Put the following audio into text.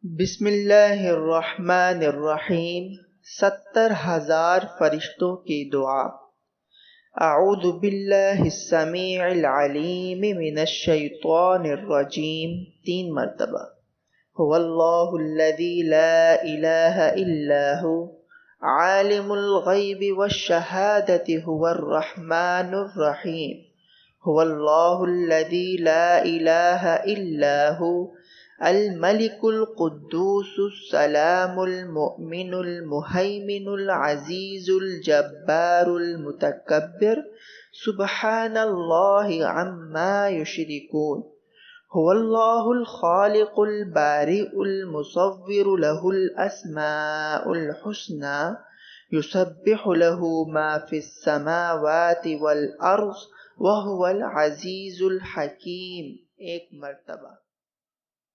بسم اللہ الرحمن الرحیم 70,000 فرشتوں کی دعا۔ اعوذ باللہ السمیع العلیم من الشیطان الرجیم 3 مرتبہ۔ هو اللہ الذی لا الہ الا ہو عالم الغیب والشہادۃ هو الرحمن الرحیم۔ هو اللہ الذی لا الہ الا ہو الملک القدوس السلام المؤمن المہیمن العزیز الجبار المتکبر سبحان اللہ عما یشرکون۔ هو اللہ الخالق البارئ المصور له الاسماء الحسنى یسبح له ما فی السماوات والارض وهو العزیز الحکیم 1 مرتبہ۔